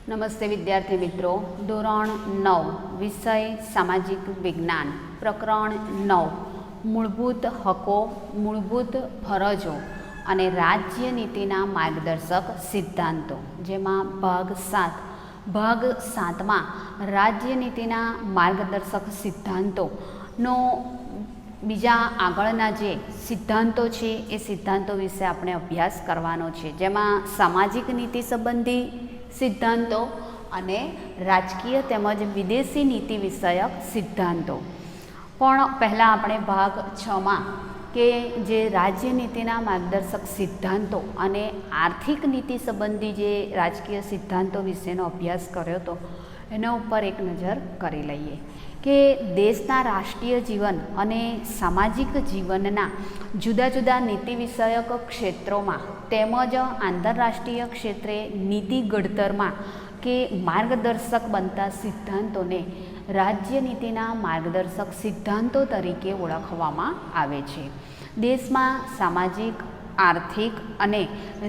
નમસ્તે વિદ્યાર્થી મિત્રો. ધોરણ 9 વિષય સામાજિક વિજ્ઞાન પ્રકરણ 9 મૂળભૂત હકો, મૂળભૂત ફરજો અને રાજ્ય નીતિના માર્ગદર્શક સિદ્ધાંતો, જેમાં ભાગ 7માં રાજ્ય નીતિના માર્ગદર્શક સિદ્ધાંતોનો બીજા આગળના જે સિદ્ધાંતો છે એ સિદ્ધાંતો વિશે આપણે અભ્યાસ કરવાનો છે, જેમાં સામાજિક નીતિ સંબંધી સિદ્ધાંતો અને રાજકીય તેમજ વિદેશી નીતિ વિષયક સિદ્ધાંતો. પણ પહેલાં આપણે ભાગ 6માં કે જે રાજ્ય નીતિના માર્ગદર્શક સિદ્ધાંતો અને આર્થિક નીતિ સંબંધી જે રાજકીય સિદ્ધાંતો વિશેનો અભ્યાસ કર્યો હતો એના ઉપર એક નજર કરી લઈએ કે દેશના રાષ્ટ્રીય જીવન અને સામાજિક જીવનના જુદા જુદા નીતિ વિષયક ક્ષેત્રોમાં તેમજ આંતરરાષ્ટ્રીય ક્ષેત્રે નીતિ ઘડતરમાં કે માર્ગદર્શક બનતા સિદ્ધાંતોને રાજ્ય નીતિના માર્ગદર્શક સિદ્ધાંતો તરીકે ઓળખવામાં આવે છે. દેશમાં સામાજિક, આર્થિક અને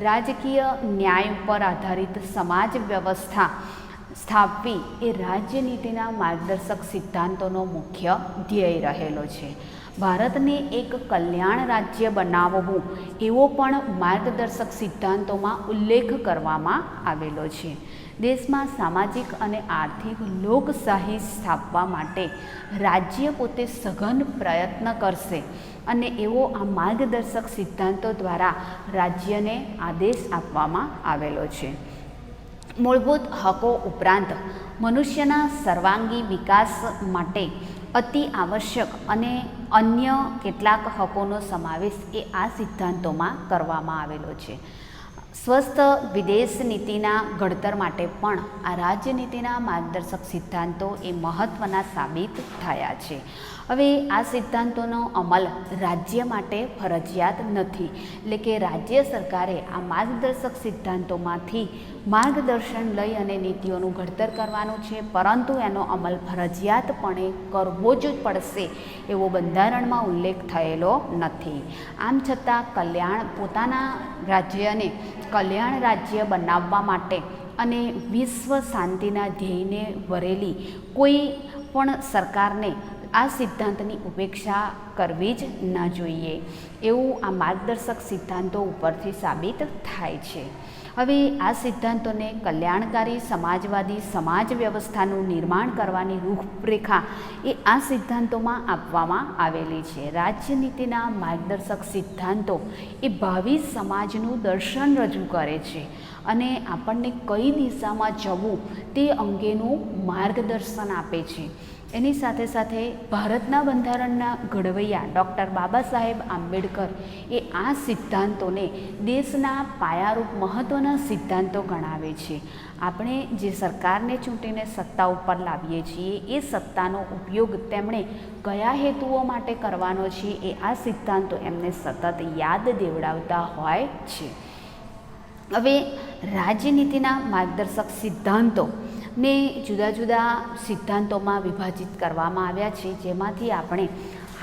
રાજકીય ન્યાય ઉપર આધારિત સમાજ વ્યવસ્થા સ્થાપવી એ રાજ્ય નીતિના માર્ગદર્શક સિદ્ધાંતોનો મુખ્ય ધ્યેય રહેલો છે. ભારતને એક કલ્યાણ રાજ્ય બનાવવું એવો પણ માર્ગદર્શક સિદ્ધાંતોમાં ઉલ્લેખ કરવામાં આવેલો છે. દેશમાં સામાજિક અને આર્થિક લોકશાહી સ્થાપવા માટે રાજ્ય પોતે સઘન પ્રયત્ન કરશે અને એવો આ માર્ગદર્શક સિદ્ધાંતો દ્વારા રાજ્યને આદેશ આપવામાં આવેલો છે. મૂળભૂત હકો ઉપરાંત મનુષ્યના સર્વાંગી વિકાસ માટે અતિ આવશ્યક અને અન્ય કેટલાક હકોનો સમાવેશ એ આ સિદ્ધાંતોમાં કરવામાં આવેલો છે. સ્વસ્થ વિદેશ નીતિના ઘડતર માટે પણ આ રાજ્યનીતિના માર્ગદર્શક સિદ્ધાંતો એ મહત્ત્વના સાબિત થયા છે. હવે આ સિદ્ધાંતોનો અમલ રાજ્ય માટે ફરજિયાત નથી, એટલે કે રાજ્ય સરકારે આ માર્ગદર્શક સિદ્ધાંતોમાંથી માર્ગદર્શન લઈ અને નીતિઓનું ઘડતર કરવાનું છે, પરંતુ એનો અમલ ફરજિયાતપણે કરવો જ પડશે એવો બંધારણમાં ઉલ્લેખ થયેલો નથી. આમ છતાં પોતાના રાજ્યને કલ્યાણ રાજ્ય બનાવવા માટે અને વિશ્વ શાંતિના ધ્યેયને વરેલી કોઈ પણ સરકારને આ સિદ્ધાંતની ઉપેક્ષા કરવી જ ન જોઈએ એવું આ માર્ગદર્શક સિદ્ધાંતો ઉપરથી સાબિત થાય છે. હવે આ સિદ્ધાંતોને કલ્યાણકારી સમાજવાદી સમાજ વ્યવસ્થાનું નિર્માણ કરવાની રૂપરેખા એ આ સિદ્ધાંતોમાં આપવામાં આવેલી છે. રાજ્યનીતિના માર્ગદર્શક સિદ્ધાંતો એ ભાવિ સમાજનું દર્શન રજૂ કરે છે અને આપણને કઈ દિશામાં જવું તે અંગેનું માર્ગદર્શન આપે છે. એની સાથે સાથે ભારતના બંધારણના ઘડવૈયા ડૉક્ટર બાબા સાહેબ આંબેડકર એ આ સિદ્ધાંતોને દેશના પાયારૂપ મહત્ત્વના સિદ્ધાંતો ગણાવે છે. આપણે જે સરકારને ચૂંટીને સત્તા ઉપર લાવીએ છીએ એ સત્તાનો ઉપયોગ તેમણે કયા હેતુઓ માટે કરવાનો છે એ આ સિદ્ધાંતો એમને સતત યાદ દેવડાવતા હોય છે. હવે રાજ્યનીતિના માર્ગદર્શક સિદ્ધાંતો ને જુદા જુદા સિદ્ધાંતોમાં વિભાજિત કરવામાં આવ્યા છે, જેમાંથી આપણે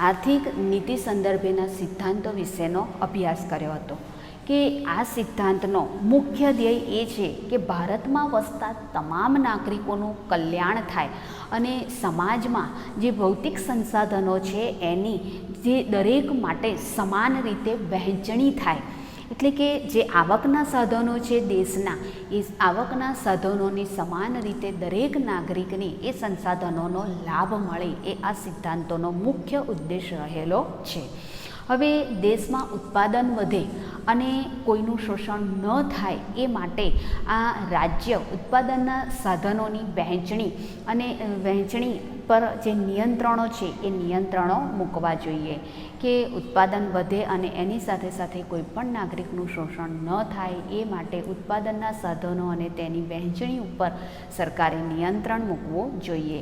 આર્થિક નીતિ સંદર્ભેના સિદ્ધાંતો વિશેનો અભ્યાસ કર્યો હતો કે આ સિદ્ધાંતનો મુખ્ય ધ્યેય એ છે કે ભારતમાં વસતા તમામ નાગરિકોનું કલ્યાણ થાય અને સમાજમાં જે ભૌતિક સંસાધનો છે એની જે દરેક માટે સમાન રીતે વહેંચણી થાય. એટલે કે જે આવકના સાધનો છે દેશના, એ આવકના સાધનોની સમાન રીતે દરેક નાગરિકને એ સંસાધનોનો લાભ મળે એ આ સિદ્ધાંતોનો મુખ્ય ઉદ્દેશ રહેલો છે. હવે દેશમાં ઉત્પાદન વધે અને કોઈનું શોષણ ન થાય એ માટે આ રાજ્ય ઉત્પાદનના સાધનોની વહેંચણી પર જે નિયંત્રણો છે એ નિયંત્રણો મૂકવા જોઈએ કે ઉત્પાદન વધે અને એની સાથે સાથે કોઈ પણ નાગરિકનું શોષણ ન થાય એ માટે ઉત્પાદનના સાધનો અને તેની વહેંચણી ઉપર સરકારે નિયંત્રણ મૂકવું જોઈએ.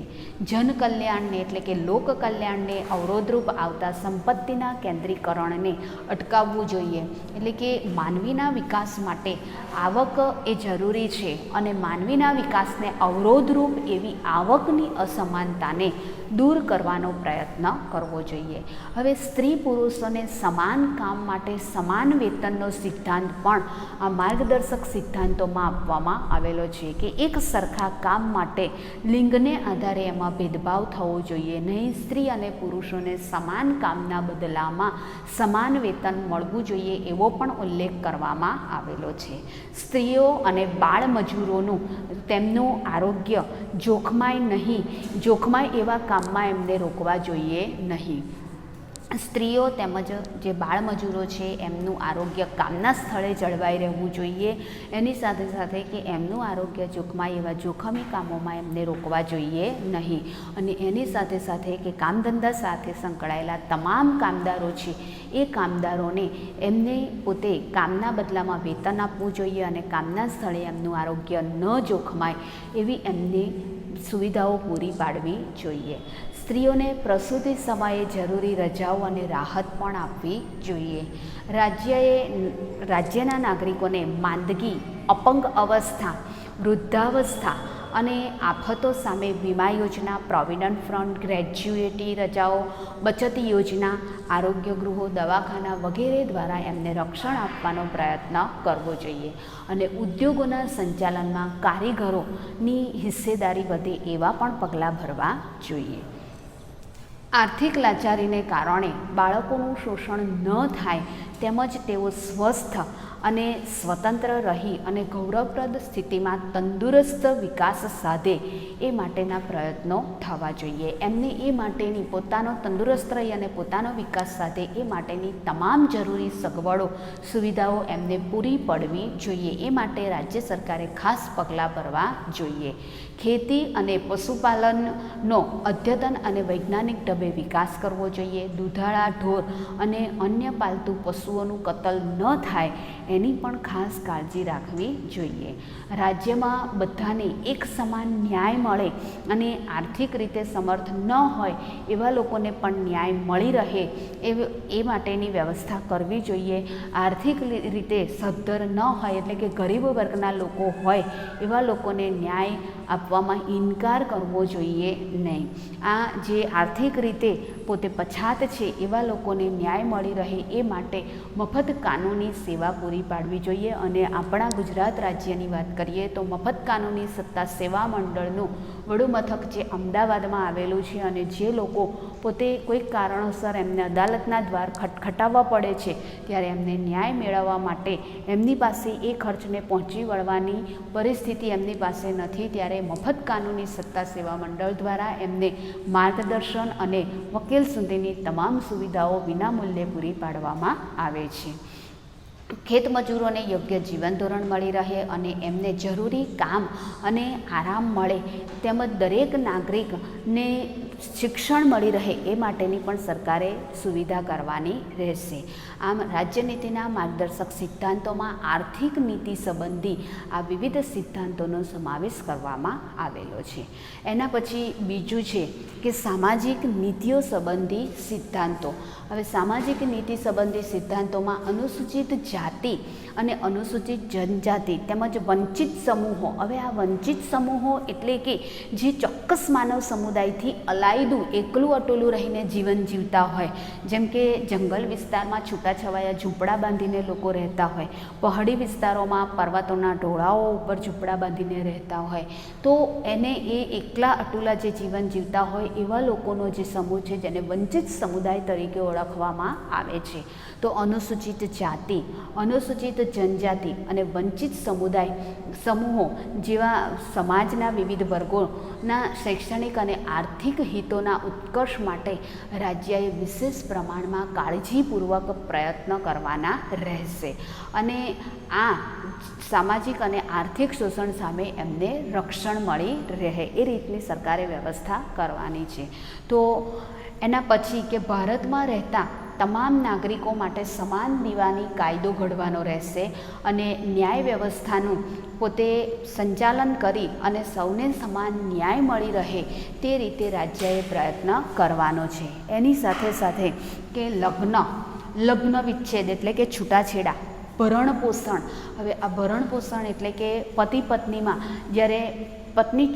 જનકલ્યાણને એટલે કે લોક કલ્યાણને અવરોધરૂપ આવતા સંપત્તિના કેન્દ્રીકરણને અટકાવવું જોઈએ. એટલે કે માનવીના વિકાસ માટે આવક એ જરૂરી છે અને માનવીના વિકાસને અવરોધરૂપ એવી આવકની અસમાનતા અસમાનતાને દૂર કરવાનો પ્રયત્ન કરવો જોઈએ. હવે સ્ત્રી પુરુષોને સમાન કામ માટે સમાન વેતનનો સિદ્ધાંત પણ આ માર્ગદર્શક સિદ્ધાંતોમાં આપવામાં આવેલો છે કે એક સરખા કામ માટે લિંગને આધારે એમાં ભેદભાવ થવો જોઈએ નહીં. સ્ત્રી અને પુરુષોને સમાન કામના બદલામાં સમાન વેતન મળવું જોઈએ એવો પણ ઉલ્લેખ કરવામાં આવેલો છે. સ્ત્રીઓ અને બાળ મજૂરોનું તેમનું આરોગ્ય જોખમાય એવા કામમાં એમને રોકવા જોઈએ નહીં. સ્ત્રીઓ તેમજ જે બાળમજૂરો છે એમનું આરોગ્ય કામના સ્થળે જળવાઈ રહેવું જોઈએ. એની સાથે સાથે કે એમનું આરોગ્ય જોખમાય એવા જોખમી કામોમાં એમને રોકવા જોઈએ નહીં. અને એની સાથે સાથે કે કામધંધા સાથે સંકળાયેલા તમામ કામદારો છે એ કામદારોને એમને પોતે કામના બદલામાં વેતન આપવું જોઈએ અને કામના સ્થળે એમનું આરોગ્ય ન જોખમાય એવી એમને સુવિધાઓ પૂરી પાડવી જોઈએ. સ્ત્રીઓને પ્રસૂતિ સમયે જરૂરી રજાઓ અને રાહત પણ આપવી જોઈએ. રાજ્યના નાગરિકોને માંદગી, અપંગ અવસ્થા, વૃદ્ધાવસ્થા અને આફતો સામે વીમા યોજના, પ્રોવિડન્ટ ફંડ, ગ્રેજ્યુએટી રજાઓ, બચત યોજના, આરોગ્ય ગૃહો, દવાખાના વગેરે દ્વારા એમને રક્ષણ આપવાનો પ્રયત્ન કરવો જોઈએ. અને ઉદ્યોગોના સંચાલનમાં કારીગરોની હિસ્સેદારી વધે એવા પણ પગલાં ભરવા જોઈએ. આર્થિક લાચારીને કારણે બાળકોનું શોષણ ન થાય તેમજ તેઓ સ્વસ્થ અને સ્વતંત્ર રહી અને ગૌરવપ્રદ સ્થિતિમાં તંદુરસ્ત વિકાસ સાધે એ માટેના પ્રયત્નો થવા જોઈએ. એમને એ માટેની પોતાનો તંદુરસ્ત રહી અને પોતાનો વિકાસ સાધે એ માટેની તમામ જરૂરી સગવડો સુવિધાઓ એમને પૂરી પાડવી જોઈએ. એ માટે રાજ્ય સરકારે ખાસ પગલાં ભરવા જોઈએ. ખેતી અને પશુપાલનનો અદ્યતન અને વૈજ્ઞાનિક ઢબે વિકાસ કરવો જોઈએ. દૂધાળા ઢોર અને અન્ય પાલતુ પશુઓનું કતલ ન થાય એની પણ ખાસ કાળજી રાખવી જોઈએ. રાજ્યમાં બધાને એક સમાન ન્યાય મળે અને આર્થિક રીતે સમર્થ ન હોય એવા લોકોને પણ ન્યાય મળી રહે એ માટેની વ્યવસ્થા કરવી જોઈએ. આર્થિક રીતે સદ્ધર ન હોય એટલે કે ગરીબ વર્ગના લોકો હોય એવા લોકોને ન્યાય આપવામાં ઇનકાર કરવો જોઈએ નહીં. આ જે આર્થિક રીતે પોતે પછાત છે એવા લોકોને ન્યાય મળી રહે એ માટે મફત કાનૂની સેવા પૂરી પાડવી જોઈએ. અને આપણા ગુજરાત રાજ્યની વાત કરીએ તો મફત કાનૂની સત્તા સેવા મંડળનું વડું મથક જે અમદાવાદમાં આવેલું છે અને જે લોકો પોતે કોઈક કારણોસર એમને અદાલતના દ્વાર ખટખટાવવા પડે છે ત્યારે એમને ન્યાય મેળવવા માટે એમની પાસે એ ખર્ચને પહોંચી વળવાની પરિસ્થિતિ એમની પાસે નથી ત્યારે મફત કાનૂની સત્તા સેવા મંડળ દ્વારા એમને માર્ગદર્શન અને વકીલ સુધીની તમામ સુવિધાઓ વિનામૂલ્યે પૂરી પાડવામાં આવે છે. ખેતમજૂરોને યોગ્ય જીવન ધોરણ મળી રહે અને એમને જરૂરી કામ અને આરામ મળે તેમજ દરેક નાગરિકને શિક્ષણ મળી રહે એ માટેની પણ સરકારે સુવિધા કરવાની રહેશે. આમ રાજ્યનીતિના માર્ગદર્શક સિદ્ધાંતોમાં આર્થિક નીતિ સંબંધી આ વિવિધ સિદ્ધાંતોનો સમાવેશ કરવામાં આવેલો છે. એના પછી બીજું છે કે સામાજિક નીતિઓ સંબંધી સિદ્ધાંતો. હવે સામાજિક નીતિ સંબંધી સિદ્ધાંતોમાં અનુસૂચિત જાતિ અને અનુસૂચિત જનજાતિ તેમજ વંચિત સમૂહો. હવે આ વંચિત સમૂહો એટલે કે જે ચોક્કસ માનવ સમુદાયથી અલાયદું એકલું અટોલું રહીને જીવન જીવતા હોય, જેમ કે જંગલ વિસ્તારમાં છૂટાછવાયા ઝૂંપડા બાંધીને લોકો રહેતા હોય, પહાડી વિસ્તારોમાં પર્વતોના ઢોળાવો ઉપર ઝૂંપડા બાંધીને રહેતા હોય, તો એને એ એકલા અટોલા જે જીવન જીવતા હોય એવા લોકોનો જે સમૂહ છે જેને વંચિત સમુદાય તરીકે ઓળખવામાં આવે છે. તો અનુસૂચિત જાતિ, અનુસૂચિત જનજાતિ અને વંચિત સમૂહો જેવા સમાજના વિવિધ વર્ગોના શૈક્ષણિક અને આર્થિક હિતોના ઉત્કર્ષ માટે રાજ્યએ વિશેષ પ્રમાણમાં કાળજીપૂર્વક પ્રયત્ન કરવાના રહેશે. અને આ સામાજિક અને આર્થિક શોષણ સામે એમને રક્ષણ મળી રહે એ રીતની સરકારે વ્યવસ્થા કરવાની છે. તો એના પછી કે ભારતમાં રહેતા તમામ નાગરિકો માટે સમાન દીવાની કાયદો ઘડવાનો રહેશે અને ન્યાય વ્યવસ્થાનું પોતે સંચાલન કરી અને સૌને સમાન ન્યાય મળી રહે તે રીતે રાજ્યએ પ્રયત્ન કરવાનો છે. એની સાથે સાથે કે લગ્ન વિચ્છેદ એટલે કે છૂટાછેડા, ભરણપોષણ. હવે આ ભરણપોષણ એટલે કે પતિ પત્નીમાં જ્યારે પત્ની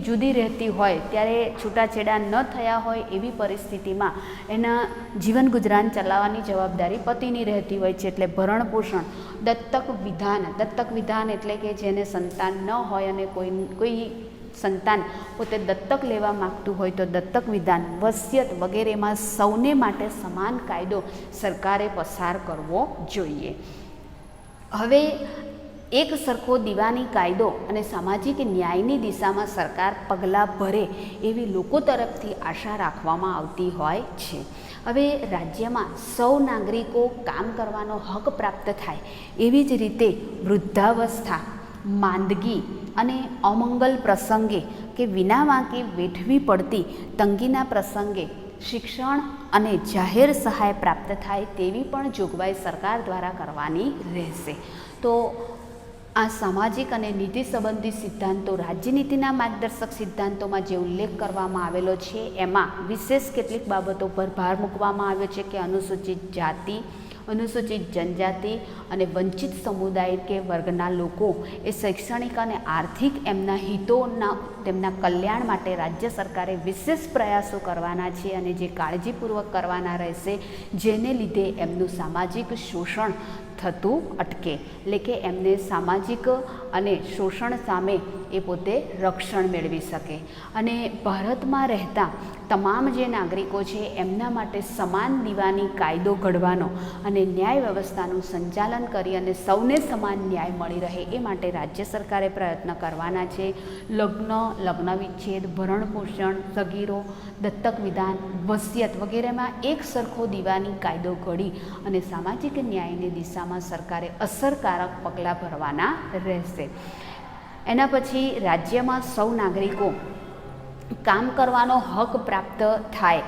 જુદી રહેતી હોય ત્યારે છૂટાછેડા ન થયા હોય એવી પરિસ્થિતિમાં એના જીવન ગુજરાન ચલાવવાની જવાબદારી પતિની રહેતી હોય છે. એટલે ભરણપોષણ. દત્તક વિધાન એટલે કે જેને સંતાન ન હોય અને કોઈ સંતાન પોતે દત્તક લેવા માગતું હોય તો દત્તક વિધાન, વસિયત વગેરેમાં સૌને માટે સમાન કાયદો સરકારે પસાર કરવો જોઈએ. હવે એક સરખો દીવાની કાયદો અને સામાજિક ન્યાયની દિશામાં સરકાર પગલાં ભરે એવી લોકો તરફથી આશા રાખવામાં આવતી હોય છે. હવે રાજ્યમાં સૌ નાગરિકો કામ કરવાનો હક પ્રાપ્ત થાય એવી જ રીતે વૃદ્ધાવસ્થા, માંદગી અને અમંગલ પ્રસંગે કે વિના વાંકે વેઠવી પડતી તંગીના પ્રસંગે શિક્ષણ અને જાહેર સહાય પ્રાપ્ત થાય તેવી પણ જોગવાઈ સરકાર દ્વારા કરવાની રહેશે. તો આ સામાજિક અને નીતિ સંબંધી સિદ્ધાંતો રાજ્યનીતિના માર્ગદર્શક સિદ્ધાંતોમાં જે ઉલ્લેખ કરવામાં આવેલો છે એમાં વિશેષ કેટલીક બાબતો પર ભાર મૂકવામાં આવ્યો છે કે અનુસૂચિત જાતિ, અનુસૂચિત જનજાતિ અને વંચિત સમુદાય કે વર્ગના લોકો એ શૈક્ષણિક અને આર્થિક એમના હિતોના તેમના કલ્યાણ માટે રાજ્ય સરકારે વિશેષ પ્રયાસો કરવાના છે અને જે કાળજીપૂર્વક કરવાના રહેશે, જેને લીધે એમનું સામાજિક શોષણ થતું અટકે. એટલે કે એમને સામાજિક અને શોષણ સામે એ પોતે રક્ષણ મેળવી શકે. અને ભારતમાં રહેતા તમામ જે નાગરિકો છે એમના માટે સમાન દીવાની કાયદો ઘડવાનો અને ન્યાય વ્યવસ્થાનું સંચાલન કરી અને સૌને સમાન ન્યાય મળી રહે એ માટે રાજ્ય સરકારે પ્રયત્ન કરવાના છે. લગ્ન વિચ્છેદ, ભરણપોષણ, સગીરો, દત્તક વિધાન, વસિયત વગેરેમાં એક સરખો દીવાની કાયદો ઘડી અને સામાજિક ન્યાયની દિશામાં સરકારે અસરકારક પગલાં ભરવાના રહેશે. એના પછી રાજ્યમાં સૌ નાગરિકો કામ કરવાનો હક પ્રાપ્ત થાય.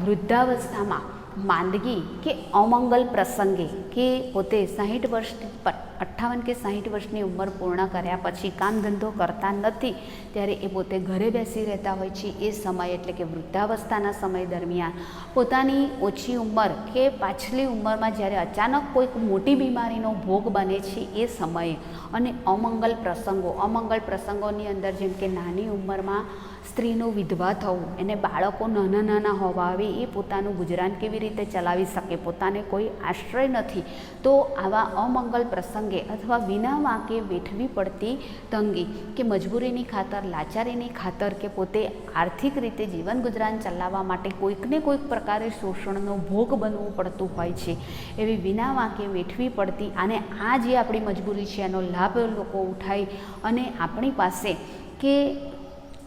વૃદ્ધાવસ્થામાં, માંદગી કે અમંગલ પ્રસંગે કે પોતે 58 કે 60 વર્ષની ઉંમર પૂર્ણ કર્યા પછી કામ ધંધો કરતા નથી ત્યારે એ પોતે ઘરે બેસી રહેતા હોય છે. એ સમય એટલે કે વૃદ્ધાવસ્થાના સમય દરમિયાન પોતાની ઓછી ઉંમર કે પાછલી ઉંમરમાં જ્યારે અચાનક કોઈક મોટી બીમારીનો ભોગ બને છે એ સમયે અને અમંગલ પ્રસંગોની અંદર જેમ કે નાની ઉંમરમાં સ્ત્રીનું વિધવા થવું, એને બાળકો નાના હોવા આવે, એ પોતાનું ગુજરાન કેવી રીતે ચલાવી શકે, પોતાને કોઈ આશ્રય નથી, તો આવા અમંગલ પ્રસંગે અથવા વિના વાંકે વેઠવી પડતી તંગી કે મજબૂરીની ખાતર, લાચારીની ખાતર કે પોતે આર્થિક રીતે જીવન ગુજરાન ચલાવવા માટે કોઈકને કોઈક પ્રકારે શોષણનો ભોગ બનવું પડતું હોય છે. એવી વિના વાંકે વેઠવી પડતી અને આ જે આપણી મજબૂરી છે એનો લાભ લોકો ઉઠાઈ અને આપણી પાસે કે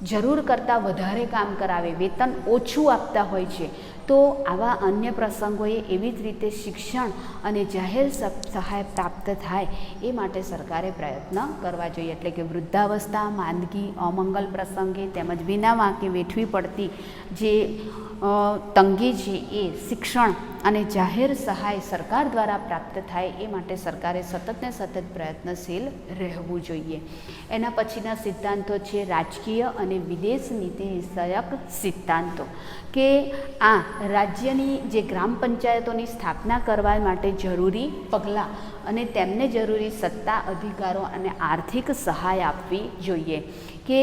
જરૂર કરતાં વધારે કામ કરાવે, વેતન ઓછું આપતા હોય છે. તો આવા અન્ય પ્રસંગોએ એવી જ રીતે શિક્ષણ અને જાહેર સહાય પ્રાપ્ત થાય એ માટે સરકારે પ્રયત્ન કરવા જોઈએ. એટલે કે વૃદ્ધાવસ્થા, માંદગી, અમંગલ પ્રસંગે તેમજ વિના વાંકે વેઠવી પડતી જે તંગી છે એ શિક્ષણ અને જાહેર સહાય સરકાર દ્વારા પ્રાપ્ત થાય એ માટે સરકારે સતત પ્રયત્નશીલ રહેવું જોઈએ. એના પછીના સિદ્ધાંતો છે રાજકીય અને વિદેશ નીતિ વિષયક સિદ્ધાંતો. કે આ રાજ્યની જે ગ્રામ પંચાયતોની સ્થાપના કરવા માટે જરૂરી પગલાં અને તેમને જરૂરી સત્તા, અધિકારો અને આર્થિક સહાય આપવી જોઈએ. કે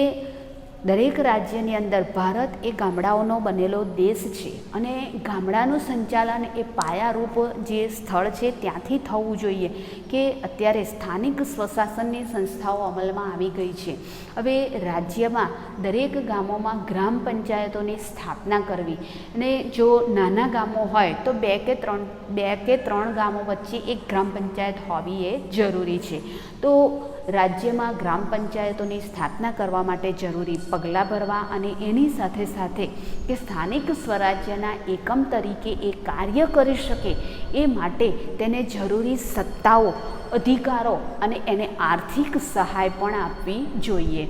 દરેક રાજ્યની અંદર ભારત એ ગામડાઓનો બનેલો દેશ છે અને ગામડાનું સંચાલન એ પાયારૂપ જે સ્થળ છે ત્યાંથી થવું જોઈએ. કે અત્યારે સ્થાનિક સ્વશાસનની સંસ્થાઓ અમલમાં આવી ગઈ છે. હવે રાજ્યમાં દરેક ગામોમાં ગ્રામ પંચાયતોની સ્થાપના કરવી અને જો નાના ગામો હોય તો બે કે ત્રણ ગામો વચ્ચે એક ગ્રામ પંચાયત હોવી એ જરૂરી છે. તો રાજ્યમાં ગ્રામ પંચાયતોની સ્થાપના કરવા માટે જરૂરી પગલાં ભરવા અને એની સાથે સાથે કે સ્થાનિક સ્વરાજ્યના એકમ તરીકે એ કાર્ય કરી શકે એ માટે તેને જરૂરી સત્તાઓ, અધિકારો અને એને આર્થિક સહાય પણ આપવી જોઈએ.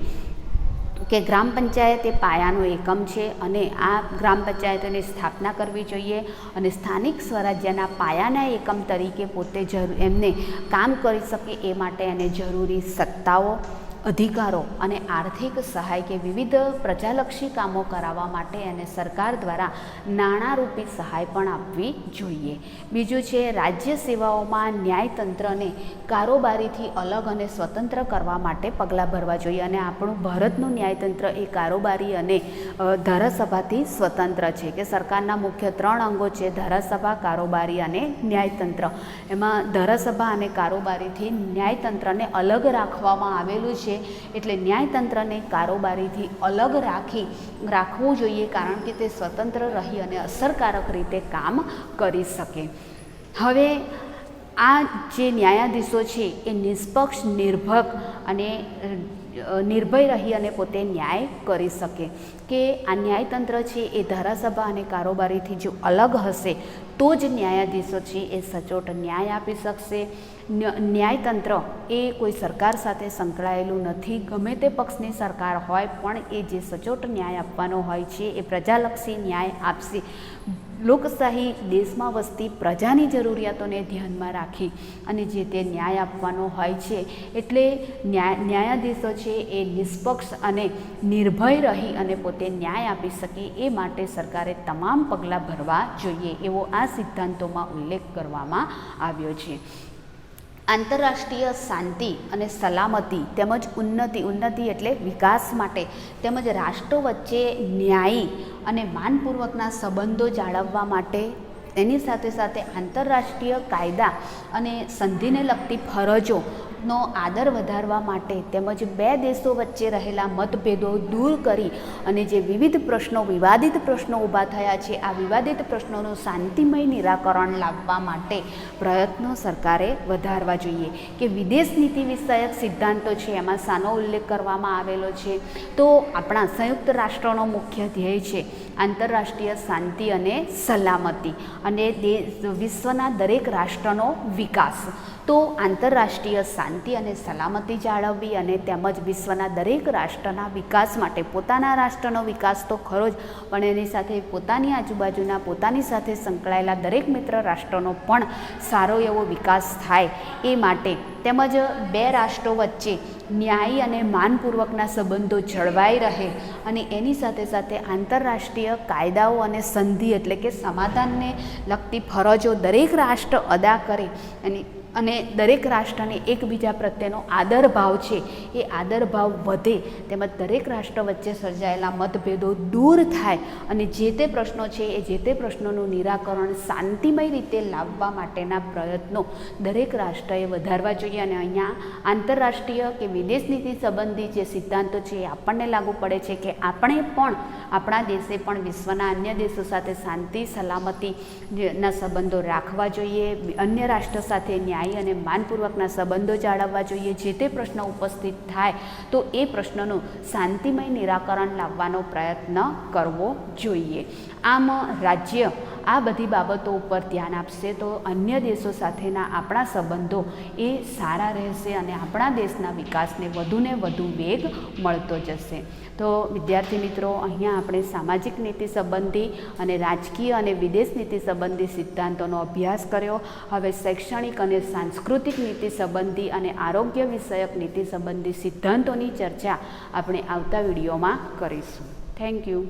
કે ગ્રામ પંચાયત એ પાયાનો એકમ છે અને આ ગ્રામ પંચાયતોની સ્થાપના કરવી જોઈએ અને સ્થાનિક સ્વરાજ્યના પાયાના એકમ તરીકે પોતે એમને કામ કરી શકે એ માટે એને જરૂરી સત્તાઓ, અધિકારો અને આર્થિક સહાય કે વિવિધ પ્રજાલક્ષી કામો કરાવવા માટે અને સરકાર દ્વારા નાણાંરૂપી સહાય પણ આપવી જોઈએ. બીજું છે રાજ્ય સેવાઓમાં ન્યાયતંત્રને કારોબારીથી અલગ અને સ્વતંત્ર કરવા માટે પગલાં ભરવા જોઈએ. અને આપણું ભારતનું ન્યાયતંત્ર એ કારોબારી અને ધારાસભાથી સ્વતંત્ર છે કે સરકારના મુખ્ય 3 અંગો છે ધારાસભા, કારોબારી અને ન્યાયતંત્ર. એમાં ધારાસભા અને કારોબારીથી ન્યાયતંત્રને અલગ રાખવામાં આવેલું છે. એટલે ન્યાયતંત્રને કારોબારીથી અલગ રાખવું જોઈએ, કારણ કે તે સ્વતંત્ર રહી અને અસરકારક રીતે કામ કરી શકે. હવે આ જે ન્યાયાધીશો છે એ નિષ્પક્ષ, નિર્ભક અને નિર્ભય રહી અને પોતે ન્યાય કરી શકે. કે આ ન્યાયતંત્ર છે એ ધારાસભા અને કારોબારીથી જો અલગ હશે તો જ ન્યાયાધીશો છે એ સચોટ ન્યાય આપી શકશે. ન્યાયતંત્ર એ કોઈ સરકાર સાથે સંકળાયેલું નથી. ગમે તે પક્ષની સરકાર હોય પણ એ જે સચોટ ન્યાય આપવાનો હોય છે એ પ્રજાલક્ષી ન્યાય આપશે. લોકશાહી દેશમાં વસતી પ્રજાની જરૂરિયાતોને ધ્યાનમાં રાખી અને જે તે ન્યાય આપવાનો હોય છે. એટલે ન્યાયાધીશો છે એ નિષ્પક્ષ અને નિર્ભય રહી અને પોતે ન્યાય આપી શકે એ માટે સરકારે તમામ પગલાં ભરવા જોઈએ એવો આ સિદ્ધાંતોમાં ઉલ્લેખ કરવામાં આવ્યો છે. આંતરરાષ્ટ્રીય શાંતિ અને સલામતી તેમજ ઉન્નતિ એટલે વિકાસ માટે તેમજ રાષ્ટ્રો વચ્ચે ન્યાયી અને માનપૂર્વકના સંબંધો જાળવવા માટે એની સાથે સાથે આંતરરાષ્ટ્રીય કાયદા અને સંધિને લગતી ફરજોનો આદર વધારવા માટે તેમજ બે દેશો વચ્ચે રહેલા મતભેદો દૂર કરી અને જે વિવિધ પ્રશ્નો, વિવાદિત પ્રશ્નો ઊભા થયા છે, આ વિવાદિત પ્રશ્નોનું શાંતિમય નિરાકરણ લાવવા માટે પ્રયત્નો સરકારે વધારવા જોઈએ. કે વિદેશ નીતિ વિષયક સિદ્ધાંતો છે એમાં શાનો ઉલ્લેખ કરવામાં આવેલો છે? તો આપણા સંયુક્ત રાષ્ટ્રોનો મુખ્ય ધ્યેય છે આંતરરાષ્ટ્રીય શાંતિ અને સલામતી અને વિશ્વના દરેક રાષ્ટ્રનો વિકાસ. તો આંતરરાષ્ટ્રીય શાંતિ અને સલામતી જાળવવી અને તેમજ વિશ્વના દરેક રાષ્ટ્રના વિકાસ માટે પોતાના રાષ્ટ્રનો વિકાસ તો ખરો જ, પણ એની સાથે પોતાની આજુબાજુના પોતાની સાથે સંકળાયેલા દરેક મિત્ર રાષ્ટ્રોનો પણ સારો એવો વિકાસ થાય એ માટે તેમજ બે રાષ્ટ્રો વચ્ચે ન્યાયી અને માનપૂર્વકના સંબંધો જળવાઈ રહે અને એની સાથે સાથે આંતરરાષ્ટ્રીય કાયદાઓ અને સંધિ એટલે કે સમાધાનને લગતી ફરજો દરેક રાષ્ટ્ર અદા કરે અને દરેક રાષ્ટ્રને એકબીજા પ્રત્યેનો આદર ભાવ છે એ આદર ભાવ વધે તેમજ દરેક રાષ્ટ્ર વચ્ચે સર્જાયેલા મતભેદો દૂર થાય અને જે તે પ્રશ્નો છે એ જે તે પ્રશ્નોનું નિરાકરણ શાંતિમય રીતે લાવવા માટેના પ્રયત્નો દરેક રાષ્ટ્રએ વધારવા જોઈએ. અને અહીંયા આંતરરાષ્ટ્રીય કે વિદેશ નીતિ સંબંધી જે સિદ્ધાંતો છે એ આપણને લાગુ પડે છે કે આપણે પણ આપણા દેશે પણ વિશ્વના અન્ય દેશો સાથે શાંતિ સલામતીના સંબંધો રાખવા જોઈએ. અન્ય રાષ્ટ્ર સાથે ન્યાય અને માનપૂર્વકના સંબંધો જાળવવા જોઈએ. જે તે પ્રશ્ન ઉપસ્થિત થાય તો એ પ્રશ્નનું શાંતિમય નિરાકરણ લાવવાનો પ્રયત્ન કરવો જોઈએ. આમ રાજ્ય આ બધી બાબતો ઉપર ધ્યાન આપશે તો અન્ય દેશો સાથેના આપણા સંબંધો એ સારા રહેશે અને આપણા દેશના વિકાસને વધુને વધુ વેગ મળતો જશે. તો વિદ્યાર્થી મિત્રો, અહીંયા આપણે સામાજિક નીતિ સંબંધી અને રાજકીય અને વિદેશ નીતિ સંબંધી સિદ્ધાંતોનો અભ્યાસ કર્યો. હવે શૈક્ષણિક અને સાંસ્કૃતિક નીતિ સંબંધી અને આરોગ્ય વિષયક નીતિ સંબંધી સિદ્ધાંતોની ચર્ચા આપણે આવતા વિડીયોમાં કરીશું. Thank you.